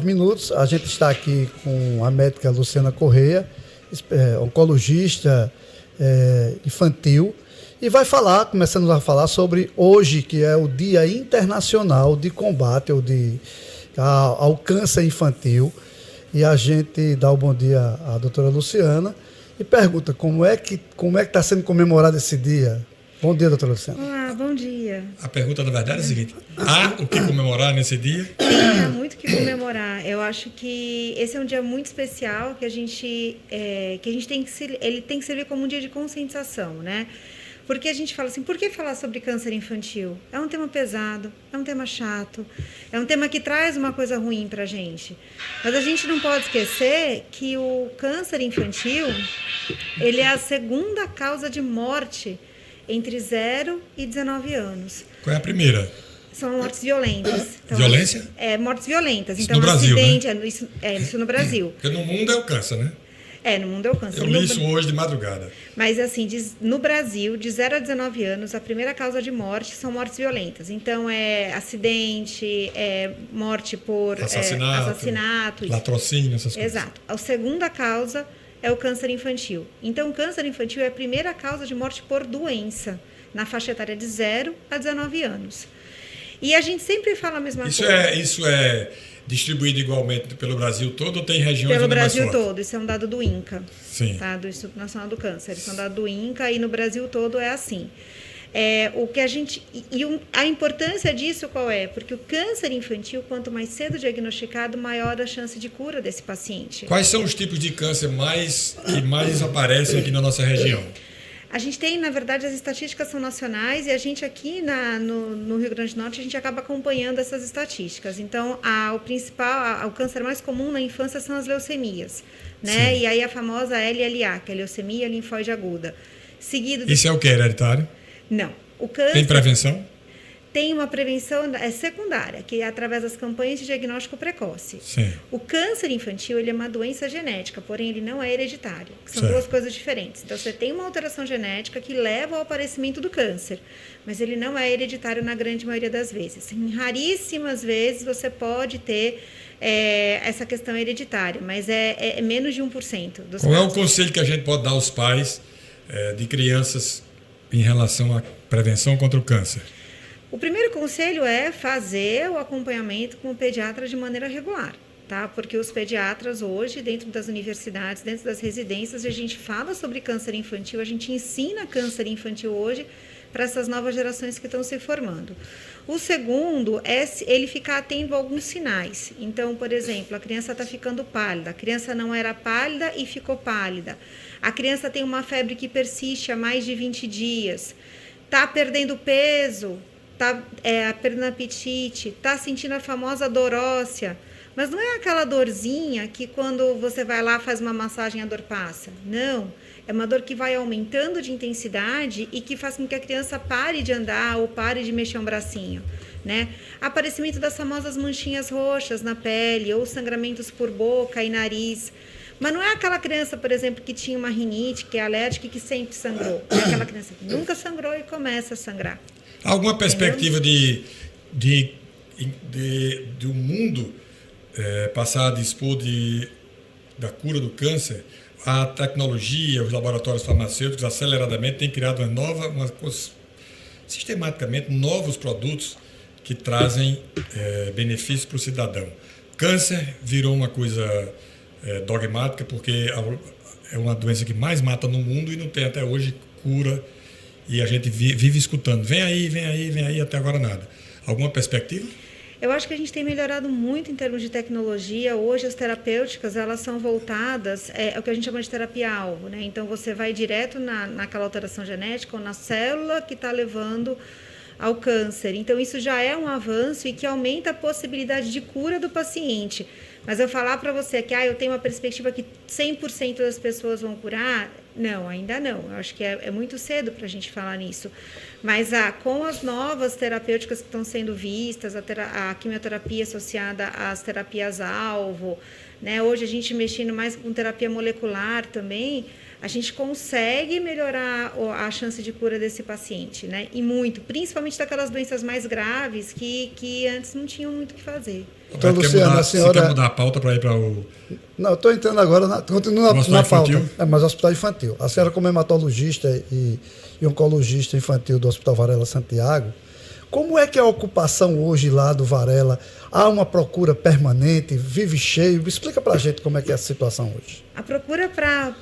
9 minutos. A gente está aqui com a médica Luciana Correia, oncologista infantil, e vai começando a falar sobre hoje, que é o Dia Internacional de Combate ao Câncer Infantil. E a gente dá o bom dia à doutora Luciana e pergunta como é que está sendo comemorado esse dia. Bom dia, doutora Luciana. Olá, bom dia. A pergunta, na verdade, é a seguinte: há o que comemorar nesse dia? Sim, há muito o que comemorar. Eu acho que esse é um dia muito especial que a gente tem que ele tem que servir como um dia de conscientização, né? Porque a gente fala assim, por que falar sobre câncer infantil? É um tema pesado, é um tema chato, é um tema que traz uma coisa ruim pra gente. Mas a gente não pode esquecer que o câncer infantil, ele é a segunda causa de morte entre 0 e 19 anos. Qual é a primeira? São mortes violentas. Então, Violência? Mortes violentas. Isso então, no Brasil, acidente, né? Isso no Brasil. Porque no mundo é o câncer, né? No mundo é o câncer. Eu li isso hoje de madrugada. Mas, assim, no Brasil, de 0 a 19 anos, a primeira causa de morte são mortes violentas. Então, é acidente, morte por assassinato. Latrocínio, essas coisas. Exato. A segunda causa é o câncer infantil. Então, o câncer infantil é a primeira causa de morte por doença, na faixa etária de 0 a 19 anos. E a gente sempre fala a mesma coisa. Isso é distribuído igualmente pelo Brasil todo ou tem regiões pelo onde Brasil é mais forte? todo, isso é um dado do INCA, Sim. Tá? Do Instituto Nacional do Câncer. Isso é um dado do INCA e no Brasil todo é assim. A importância disso qual é? Porque o câncer infantil, quanto mais cedo diagnosticado, maior a chance de cura desse paciente. Quais são os tipos de câncer que mais aparecem aqui na nossa região? A gente tem, na verdade, as estatísticas são nacionais e a gente aqui no Rio Grande do Norte, a gente acaba acompanhando essas estatísticas. Então, o câncer mais comum na infância são as leucemias, né? Sim. E aí a famosa LLA, que é a leucemia linfóide aguda. Isso é o que? Hereditário? Não. O câncer Tem prevenção? tem uma prevenção secundária, que é através das campanhas de diagnóstico precoce. Sim. O câncer infantil ele é uma doença genética, porém ele não é hereditário, que são Certo. duas coisas diferentes. Então, você tem uma alteração genética que leva ao aparecimento do câncer, mas ele não é hereditário na grande maioria das vezes. Em raríssimas vezes você pode ter essa questão hereditária, mas é menos de 1% dos casos. Qual é o conselho que a gente pode dar aos pais de crianças em relação à prevenção contra o câncer? O primeiro conselho é fazer o acompanhamento com o pediatra de maneira regular, tá? Porque os pediatras hoje, dentro das universidades, dentro das residências, a gente fala sobre câncer infantil, a gente ensina câncer infantil hoje para essas novas gerações que estão se formando. O segundo é ele ficar atento a alguns sinais. Então, por exemplo, a criança está ficando pálida, a criança não era pálida e ficou pálida. A criança tem uma febre que persiste há mais de 20 dias, está perdendo peso, está perdendo apetite, está sentindo a famosa dor óssea, mas não é aquela dorzinha que quando você vai lá faz uma massagem a dor passa. Não, é uma dor que vai aumentando de intensidade e que faz com que a criança pare de andar ou pare de mexer um bracinho, né? Aparecimento das famosas manchinhas roxas na pele ou sangramentos por boca e nariz. Mas não é aquela criança, por exemplo, que tinha uma rinite, que é alérgica e que sempre sangrou. É aquela criança que nunca sangrou e começa a sangrar. Alguma perspectiva de o mundo passar a dispor da cura do câncer? A tecnologia, os laboratórios farmacêuticos aceleradamente têm criado sistematicamente novos produtos que trazem benefícios para o cidadão. Câncer virou uma coisa dogmática porque é uma doença que mais mata no mundo e não tem até hoje cura. E a gente vive escutando, vem aí, até agora nada. Alguma perspectiva? Eu acho que a gente tem melhorado muito em termos de tecnologia. Hoje as terapêuticas, elas são voltadas, o que a gente chama de terapia-alvo, né? Então você vai direto naquela alteração genética ou na célula que está levando ao câncer. Então isso já é um avanço e que aumenta a possibilidade de cura do paciente. Mas eu falar para você que eu tenho uma perspectiva que 100% das pessoas vão curar, não, ainda não. Eu acho que é muito cedo para a gente falar nisso. Mas com as novas terapêuticas que estão sendo vistas, a quimioterapia associada às terapias-alvo, né? Hoje a gente mexendo mais com terapia molecular também, a gente consegue melhorar a chance de cura desse paciente, né? E muito, principalmente daquelas doenças mais graves que antes não tinham muito o que fazer. Então, Você Luciana, a senhora... Você quer mudar a pauta para ir para o... Não, estou entrando agora, continua na pauta. Infantil? Mas hospital infantil. A senhora, como hematologista e oncologista infantil do Hospital Varela Santiago, como é que é a ocupação hoje lá do Varela? Há uma procura permanente, vive cheio? Explica para a gente como é que é a situação hoje. A procura para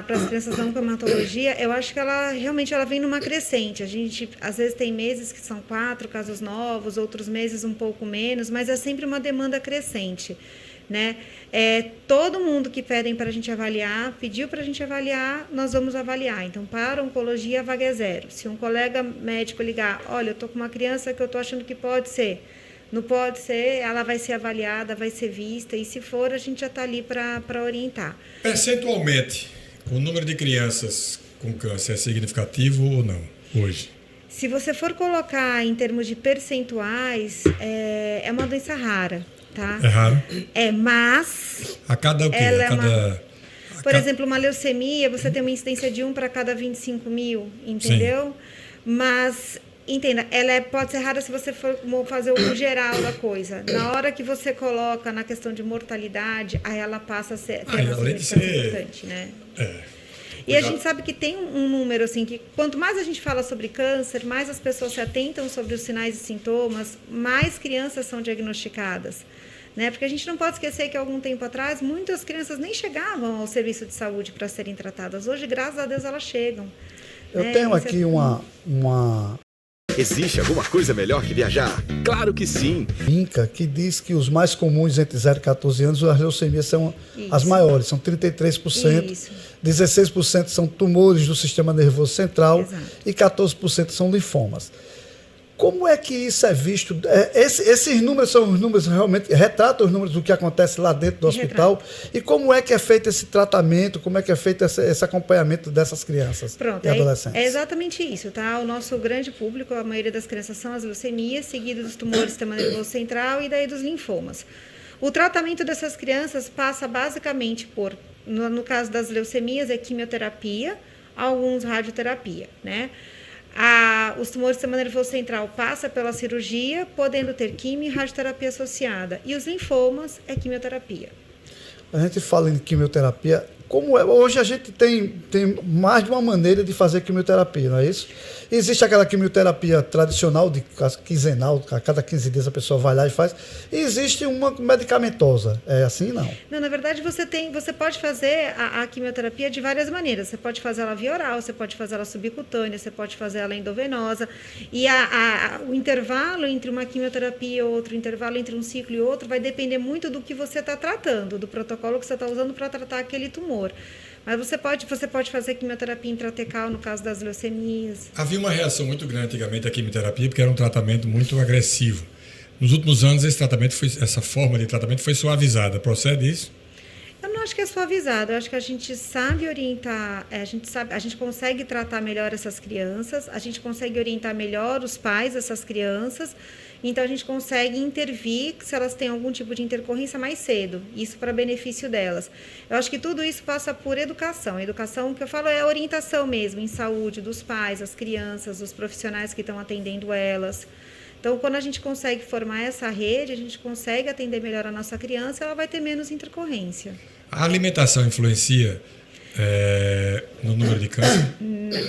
as crianças da oncohematologia, eu acho que ela realmente vem numa crescente. A gente, às vezes, tem meses que são 4 casos novos, outros meses um pouco menos, mas é sempre uma demanda crescente, né? Todo mundo que pedem para a gente avaliar, pediu para a gente avaliar, nós vamos avaliar. Então, para a oncologia, a vaga é 0. Se um colega médico ligar, olha, eu estou com uma criança que eu estou achando que pode ser, não pode ser, ela vai ser avaliada, vai ser vista, e se for, a gente já está ali para orientar. Percentualmente, o número de crianças com câncer é significativo ou não, hoje? Se você for colocar em termos de percentuais, é uma doença rara, tá? É raro? Mas... A cada o quê? Por exemplo, uma leucemia, você tem uma incidência de 1 para cada 25 mil, entendeu? Sim. Mas... Entenda, ela pode ser rara se você for fazer o geral da coisa. Na hora que você coloca na questão de mortalidade, aí ela passa a ser importante, né? E a gente sabe que tem um número, assim, que quanto mais a gente fala sobre câncer, mais as pessoas se atentam sobre os sinais e sintomas, mais crianças são diagnosticadas. Né? Porque a gente não pode esquecer que, algum tempo atrás, muitas crianças nem chegavam ao serviço de saúde para serem tratadas. Hoje, graças a Deus, elas chegam. Eu tenho aqui uma... Existe alguma coisa melhor que viajar? Claro que sim! INCA, que diz que os mais comuns entre 0 e 14 anos, as leucemias são as maiores, são 33%, Isso. 16% são tumores do sistema nervoso central. Exato. E 14% são linfomas. Como é que isso é visto? Esses números são os números realmente, retratam os números do que acontece lá dentro do hospital. E como é que é feito esse tratamento, como é que é feito esse acompanhamento dessas crianças e adolescentes? É exatamente isso, tá? O nosso grande público, a maioria das crianças são as leucemias, seguido dos tumores do sistema nervoso central e daí dos linfomas. O tratamento dessas crianças passa basicamente por, no caso das leucemias, é quimioterapia, alguns radioterapia, né? Os tumores do sistema nervoso central passa pela cirurgia, podendo ter quimio e radioterapia associada. E os linfomas é quimioterapia. A gente fala em quimioterapia, como é? Hoje a gente tem mais de uma maneira de fazer quimioterapia, não é isso? Existe aquela quimioterapia tradicional, de quinzenal, a cada 15 dias a pessoa vai lá e faz. E existe uma medicamentosa. É assim, não? Não, na verdade, você pode fazer a quimioterapia de várias maneiras. Você pode fazer ela via oral, você pode fazer ela subcutânea, você pode fazer ela endovenosa. E o intervalo entre uma quimioterapia e outra, o intervalo entre um ciclo e outro, vai depender muito do que você está tratando, do protocolo que você está usando para tratar aquele tumor. Mas você pode fazer quimioterapia intratecal no caso das leucemias. Havia uma reação muito grande antigamente à quimioterapia, porque era um tratamento muito agressivo. Nos últimos anos, essa forma de tratamento foi suavizada. Procede isso? Eu não acho que é suavizado. Eu acho que a gente sabe orientar, a gente consegue tratar melhor essas crianças, a gente consegue orientar melhor os pais dessas crianças. Então, a gente consegue intervir se elas têm algum tipo de intercorrência mais cedo, isso para benefício delas. Eu acho que tudo isso passa por educação. A educação, que eu falo, é a orientação mesmo, em saúde dos pais, as crianças, os profissionais que estão atendendo elas. Então, quando a gente consegue formar essa rede, a gente consegue atender melhor a nossa criança, ela vai ter menos intercorrência. A alimentação influencia no número de câncer?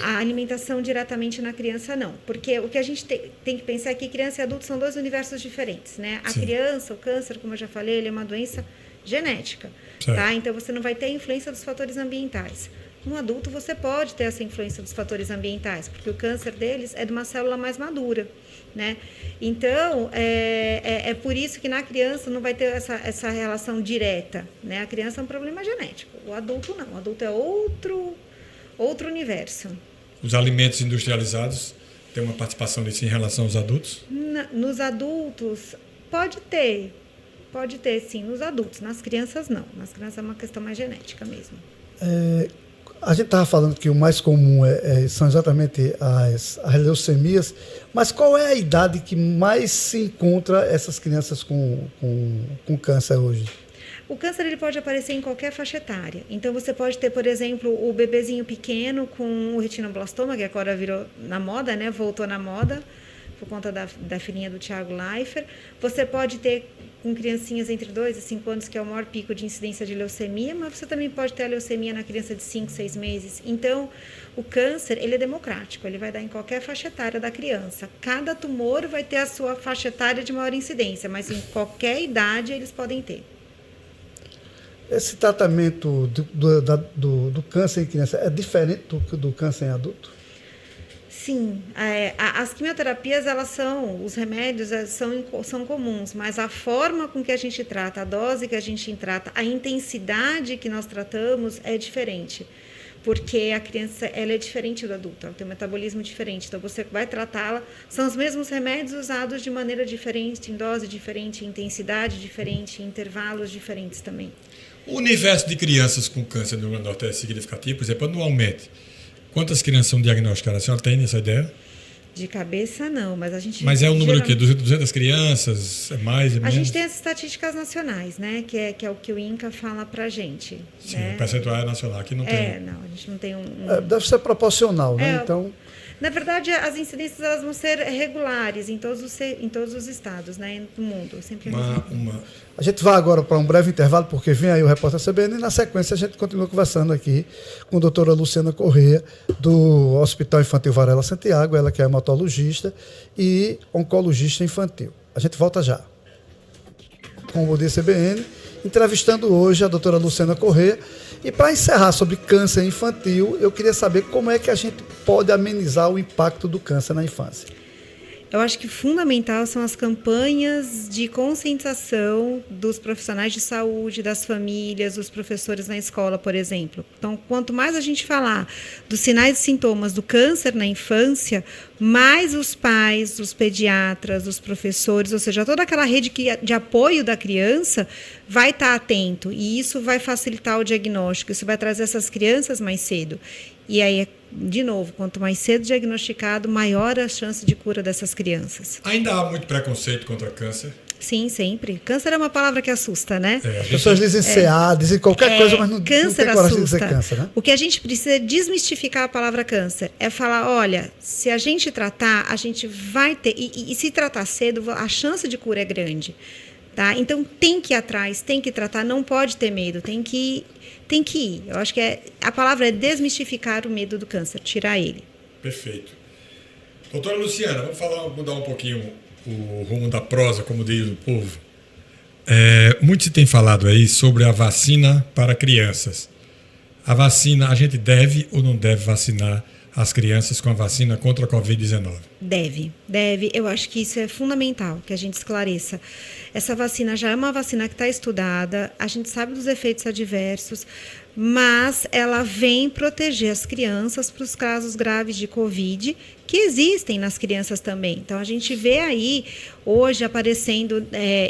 A alimentação diretamente na criança, não. Porque o que a gente tem que pensar é que criança e adulto são dois universos diferentes, né? A criança, o câncer, como eu já falei, ele é uma doença genética, tá? Então, você não vai ter influência dos fatores ambientais. No adulto, você pode ter essa influência dos fatores ambientais, porque o câncer deles é de uma célula mais madura, né? Então, é por isso que na criança não vai ter essa relação direta, né? A criança é um problema genético, o adulto não. O adulto é outro universo. Os alimentos industrializados têm uma participação nisso em relação aos adultos? Nos adultos, pode ter sim, nos adultos. Nas crianças, não. Nas crianças é uma questão mais genética mesmo. A gente estava falando que o mais comum são exatamente as leucemias, mas qual é a idade que mais se encontra essas crianças com câncer hoje? O câncer ele pode aparecer em qualquer faixa etária. Então, você pode ter, por exemplo, o bebezinho pequeno com o retinoblastoma, que agora virou na moda, né? Voltou na moda. por conta da filhinha do Thiago Leifert. Você pode ter com criancinhas entre 2 e 5 anos, que é o maior pico de incidência de leucemia, mas você também pode ter a leucemia na criança de 5, 6 meses. Então, o câncer, ele é democrático, ele vai dar em qualquer faixa etária da criança. Cada tumor vai ter a sua faixa etária de maior incidência, mas em qualquer idade eles podem ter. Esse tratamento do câncer em criança é diferente do câncer em adulto? Sim, as quimioterapias, os remédios são comuns, mas a forma com que a gente trata, a dose que a gente trata, a intensidade que nós tratamos é diferente. Porque a criança, ela é diferente do adulto, ela tem um metabolismo diferente. Então, você vai tratá-la, são os mesmos remédios usados de maneira diferente, em dose diferente, em intensidade diferente, em intervalos diferentes também. O universo de crianças com câncer no Rio Grande do Norte é significativo, por exemplo, anualmente. Quantas crianças são diagnosticadas? A senhora tem essa ideia? De cabeça, não, mas a gente... Mas é um número o quê? 200 crianças? É mais, é menos? A gente tem as estatísticas nacionais, né? Que é o que o INCA fala pra gente. Sim, né? o percentual é nacional. Aqui não tem... Não, a gente não tem Deve ser proporcional, né? Então... Na verdade, as incidências elas vão ser regulares em todos os estados, né, do mundo. Sempre A gente vai agora para um breve intervalo, porque vem aí o repórter CBN, e na sequência a gente continua conversando aqui com a doutora Luciana Corrêa, do Hospital Infantil Varela Santiago, ela que é hematologista e oncologista infantil. A gente volta já com o Bom Dia CBN, entrevistando hoje a doutora Luciana Corrêa. E para encerrar sobre câncer infantil, eu queria saber como é que a gente pode amenizar o impacto do câncer na infância. Eu acho que fundamental são as campanhas de conscientização dos profissionais de saúde, das famílias, dos professores na escola, por exemplo. Então, quanto mais a gente falar dos sinais e sintomas do câncer na infância, mais os pais, os pediatras, os professores, ou seja, toda aquela rede de apoio da criança vai estar atento. E isso vai facilitar o diagnóstico, isso vai trazer essas crianças mais cedo. E aí, de novo, quanto mais cedo diagnosticado, maior a chance de cura dessas crianças. Ainda há muito preconceito contra câncer? Sim, sempre. Câncer é uma palavra que assusta, né? As pessoas dizem CA, dizem qualquer coisa, mas não tem coragem de dizer câncer, né? O que a gente precisa é desmistificar a palavra câncer. É falar, olha, se a gente tratar, a gente vai ter... E se tratar cedo, a chance de cura é grande. Tá? Então, tem que ir atrás, tem que tratar, não pode ter medo, tem que ir. Eu acho que a palavra é desmistificar o medo do câncer, tirar ele. Perfeito. Doutora Luciana, vamos mudar um pouquinho o rumo da prosa, como diz o povo. Muito se tem falado aí sobre a vacina para crianças. A vacina, a gente deve ou não deve vacinar as crianças com a vacina contra a Covid-19? Deve. Eu acho que isso é fundamental, que a gente esclareça. Essa vacina já é uma vacina que está estudada, a gente sabe dos efeitos adversos, mas ela vem proteger as crianças para os casos graves de Covid, que existem nas crianças também. Então, a gente vê aí, hoje, aparecendo,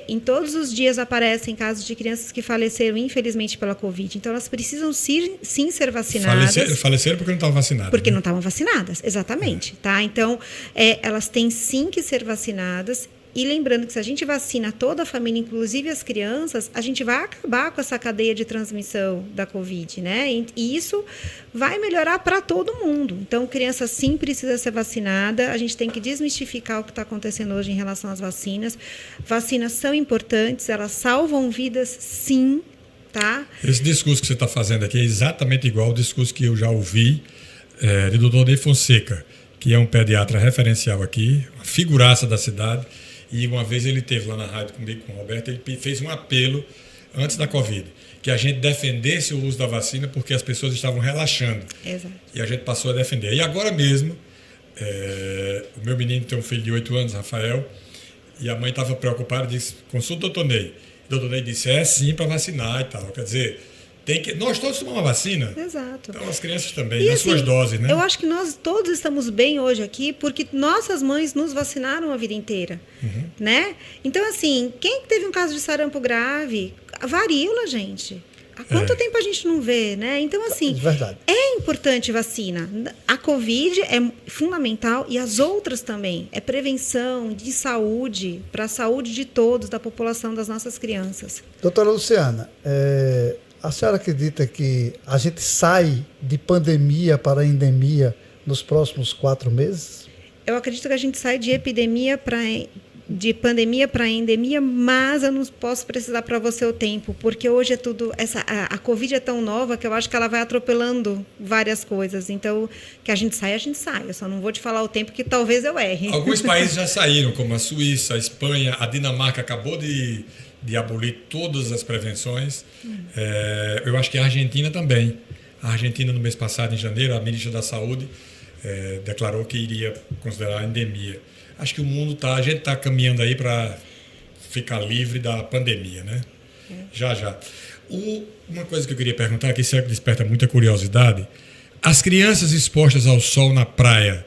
em todos os dias aparecem casos de crianças que faleceram, infelizmente, pela Covid. Então, elas precisam sim ser vacinadas. Faleceram porque não estavam vacinadas. Porque né? não estavam vacinadas, exatamente. Tá? Então, elas têm sim que ser vacinadas. E lembrando que se a gente vacina toda a família, inclusive as crianças, a gente vai acabar com essa cadeia de transmissão da Covid, né? E isso vai melhorar para todo mundo. Então, criança sim precisa ser vacinada. A gente tem que desmistificar o que está acontecendo hoje em relação às vacinas. Vacinas são importantes, elas salvam vidas, sim, tá? Esse discurso que você está fazendo aqui é exatamente igual ao discurso que eu já ouvi do Dr. Ney Fonseca, que é um pediatra referencial aqui, uma figuraça da cidade. E uma vez ele esteve lá na rádio comigo, com o Roberto, ele fez um apelo antes da Covid, que a gente defendesse o uso da vacina porque as pessoas estavam relaxando. Exato. E a gente passou a defender. E agora mesmo, o meu menino tem um filho de 8 anos, Rafael, e a mãe estava preocupada, disse, consulta o Dr. Ney. O Dr. Ney disse, sim, para vacinar e tal. Quer dizer, nós todos tomamos uma vacina. Exato. Então as crianças também, e nas suas doses, né? Eu acho que nós todos estamos bem hoje aqui porque nossas mães nos vacinaram a vida inteira, né? Então, assim, quem teve um caso de sarampo grave, varíola, gente. Há quanto tempo a gente não vê, né? Então, assim, verdade. É importante vacina. A Covid é fundamental e as outras também. É prevenção de saúde, para a saúde de todos, da população, das nossas crianças. Doutora Luciana, a senhora acredita que a gente sai de pandemia para endemia nos próximos 4 meses? Eu acredito que a gente sai de pandemia para endemia, mas eu não posso precisar para você o tempo, porque hoje é tudo... A Covid é tão nova que eu acho que ela vai atropelando várias coisas. Então, que a gente sai. Eu só não vou te falar o tempo que talvez eu erre. Alguns países já saíram, como a Suíça, a Espanha, a Dinamarca acabou de abolir todas as prevenções. Eu acho que a Argentina também. A Argentina, no mês passado, em janeiro, a ministra da Saúde declarou que iria considerar a endemia. Acho que o mundo a gente está caminhando aí para ficar livre da pandemia, né? Já. Uma coisa que eu queria perguntar, que isso desperta muita curiosidade: as crianças expostas ao sol na praia,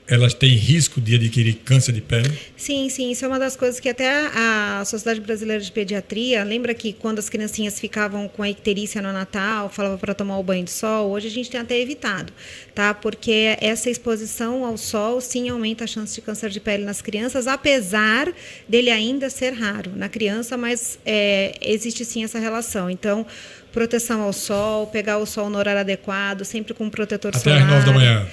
elas têm risco de adquirir câncer de pele? Sim, isso é uma das coisas que até a Sociedade Brasileira de Pediatria, lembra que quando as criancinhas ficavam com a icterícia no Natal, falava para tomar o banho de sol, hoje a gente tem até evitado, tá? Porque essa exposição ao sol, sim, aumenta a chance de câncer de pele nas crianças, apesar dele ainda ser raro na criança, mas existe sim essa relação. Então, proteção ao sol, pegar o sol no horário adequado, sempre com protetor solar. Até às 9 da manhã?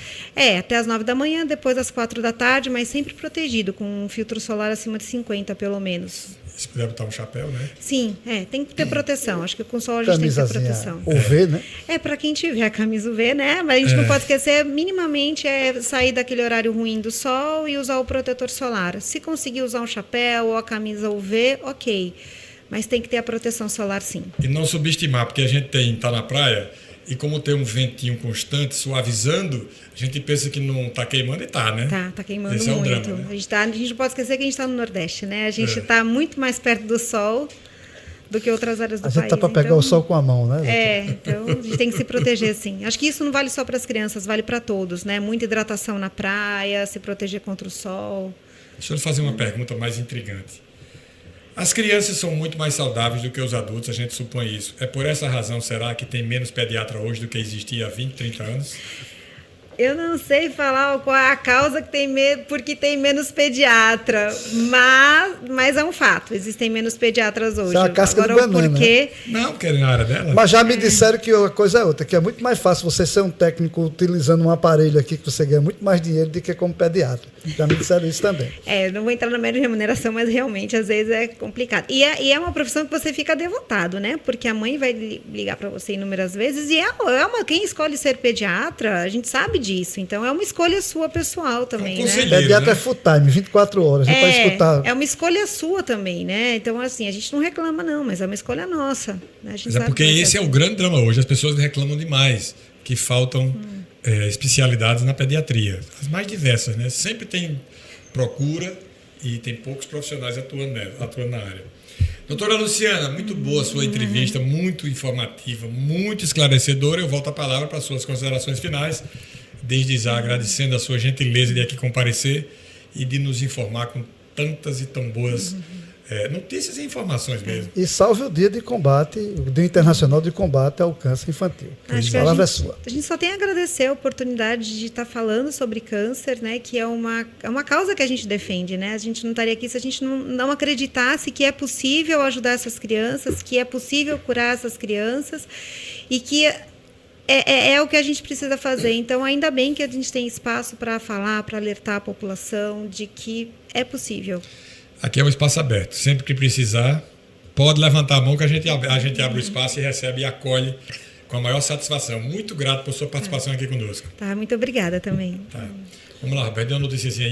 Até às 9 da manhã, depois às 4 da tarde, mas sempre protegido, com um filtro solar acima de 50, pelo menos. Se puder botar um chapéu, né? Sim, tem que ter proteção. Acho que com o sol a gente tem que ter proteção. UV, né? Para quem tiver a camisa UV, né? Mas a gente não pode esquecer, minimamente, sair daquele horário ruim do sol e usar o protetor solar. Se conseguir usar um chapéu ou a camisa UV, ok. Mas tem que ter a proteção solar, sim. E não subestimar, porque a gente tá na praia e como tem um ventinho constante, suavizando, a gente pensa que não está queimando e está, né? Tá queimando Esse muito. É o drama, né? A gente não pode esquecer que a gente está no Nordeste, né? A gente está muito mais perto do sol do que outras áreas do país. A gente está para pegar o sol com a mão, né? Então a gente tem que se proteger, sim. Acho que isso não vale só para as crianças, vale para todos, né? Muita hidratação na praia, se proteger contra o sol. Deixa eu fazer uma pergunta mais intrigante. As crianças são muito mais saudáveis do que os adultos, a gente supõe isso. É por essa razão, será, que tem menos pediatra hoje do que existia há 20, 30 anos? Eu não sei falar qual é a causa porque tem menos pediatra, mas é um fato, existem menos pediatras hoje. Isso é uma casca Agora, de banana, porque... Não, porque é na área dela. Mas já me disseram que a coisa é outra, que é muito mais fácil você ser um técnico utilizando um aparelho aqui que você ganha muito mais dinheiro do que como pediatra. Já me disseram isso também. Não vou entrar na média de remuneração, mas realmente às vezes é complicado. E é uma profissão que você fica devotado, né? Porque a mãe vai ligar para você inúmeras vezes e quem escolhe ser pediatra, a gente sabe disso. Então é uma escolha sua pessoal também, né? Pediatra é full time, 24 horas, para escutar. É uma escolha sua também, né? Então, assim, a gente não reclama não, mas é uma escolha nossa. Né? A gente mas porque esse é o grande drama hoje, as pessoas reclamam demais, que faltam especialidades na pediatria. As mais diversas, né? Sempre tem procura e tem poucos profissionais atuando na área. Doutora Luciana, muito boa a sua entrevista, muito informativa, muito esclarecedora. Eu volto a palavra para as suas considerações finais, desde já agradecendo a sua gentileza de aqui comparecer e de nos informar com tantas e tão boas notícias e informações mesmo. E salve o dia de combate, o Dia Internacional de Combate ao Câncer Infantil. Acho que a palavra é sua. A gente só tem a agradecer a oportunidade de estar falando sobre câncer, né, que é uma causa que a gente defende, né? A gente não estaria aqui se a gente não acreditasse que é possível ajudar essas crianças, que é possível curar essas crianças e que é o que a gente precisa fazer. Então, ainda bem que a gente tem espaço para falar, para alertar a população de que é possível. Aqui é um espaço aberto. Sempre que precisar, pode levantar a mão que a gente abre o espaço e recebe e acolhe com a maior satisfação. Muito grato por sua participação aqui conosco. Muito obrigada também. Vamos lá, Roberto, dê uma notícia aí.